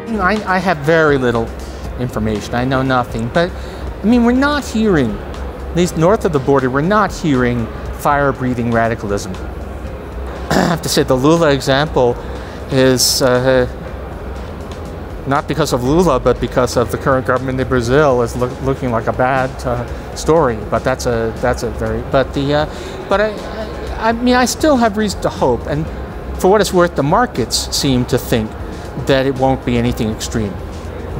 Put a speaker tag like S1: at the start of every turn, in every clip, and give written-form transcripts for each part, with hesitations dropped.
S1: I have very little information. I know nothing. But, I mean, we're not hearing, at least north of the border, we're not hearing fire-breathing radicalism. I have to say the Lula example is not because of Lula, but because of the current government in Brazil is looking like a bad story. But that's a very. But I mean, I still have reason to hope, and for what it's worth, the markets seem to think that it won't be anything extreme,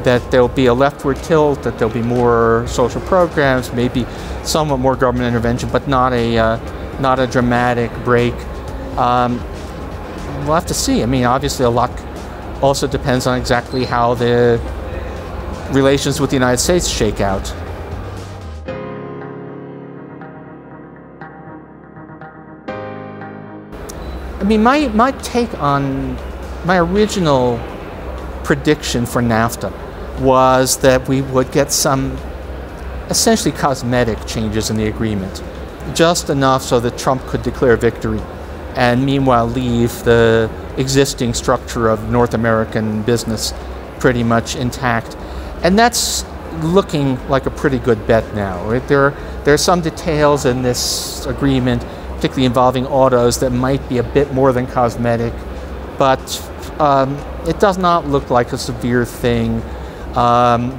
S1: that there'll be a leftward tilt, that there'll be more social programs, maybe somewhat more government intervention, but not a dramatic break. We'll have to see. I mean, obviously, a lot also depends on exactly how the relations with the United States shake out. I mean, my take on my original prediction for NAFTA was that we would get some essentially cosmetic changes in the agreement, just enough so that Trump could declare victory and meanwhile leave the existing structure of North American business pretty much intact. And that's looking like a pretty good bet now. Right? There are some details in this agreement, particularly involving autos, that might be a bit more than cosmetic, but it does not look like a severe thing.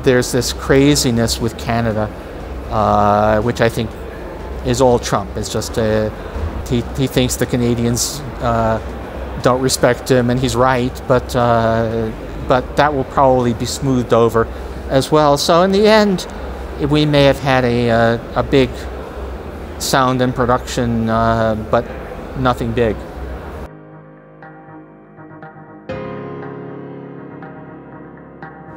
S1: There's this craziness with Canada, which I think is all Trump. It's just he thinks the Canadians don't respect him, and he's right, but that will probably be smoothed over as well. So in the end, we may have had a big sound and production, but nothing big.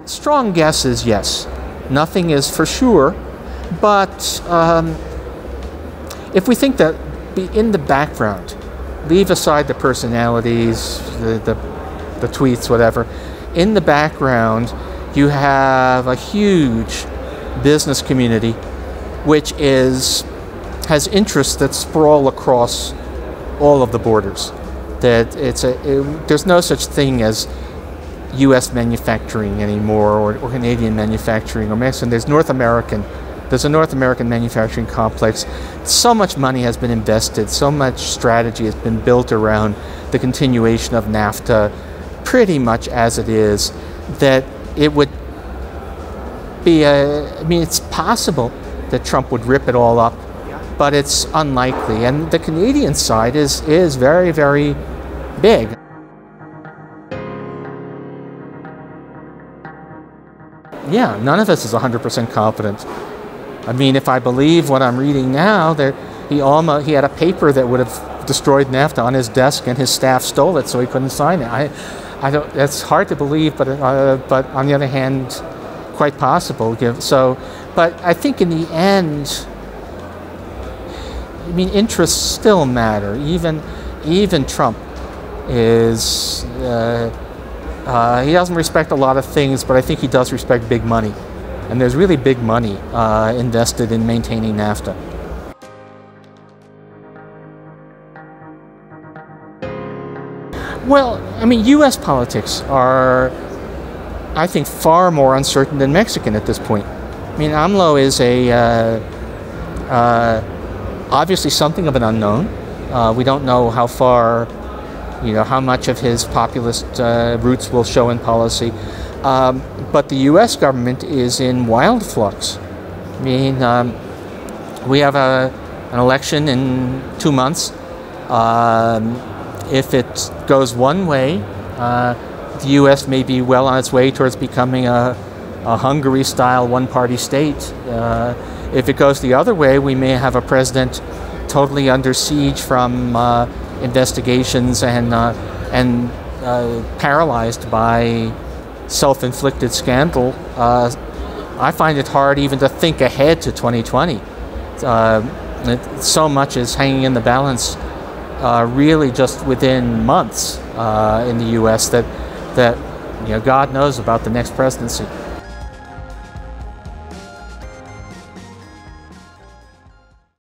S1: Strong guess is yes. Nothing is for sure, but if we think that in the background, leave aside the personalities, the tweets, whatever, in the background you have a huge business community which has interests that sprawl across all of the borders. That there's no such thing as U.S. manufacturing anymore, or Canadian manufacturing, or Mexican. There's a North American manufacturing complex. So much money has been invested, so much strategy has been built around the continuation of NAFTA, pretty much as it is, that it would be I mean, it's possible that Trump would rip it all up, but it's unlikely. And the Canadian side is very, very big. Yeah, none of us is 100% confident. I mean, if I believe what I'm reading now, he had a paper that would have destroyed NAFTA on his desk, and his staff stole it, so he couldn't sign it. I don't. It's hard to believe, but on the other hand, quite possible. But I think in the end, I mean, interests still matter. Even Trump is. He doesn't respect a lot of things, but I think he does respect big money. And there's really big money invested in maintaining NAFTA. Well, I mean, U.S. politics are, I think, far more uncertain than Mexican at this point. I mean, AMLO is obviously something of an unknown. We don't know how far, how much of his populist roots will show in policy. But the U.S. government is in wild flux. I mean, we have an election in 2 months. If it goes one way, the U.S. may be well on its way towards becoming a Hungary-style one-party state. If it goes the other way, we may have a president totally under siege from investigations and paralyzed by self-inflicted scandal. I find it hard even to think ahead to 2020. So much is hanging in the balance, really just within months in the U.S. that God knows about the next presidency.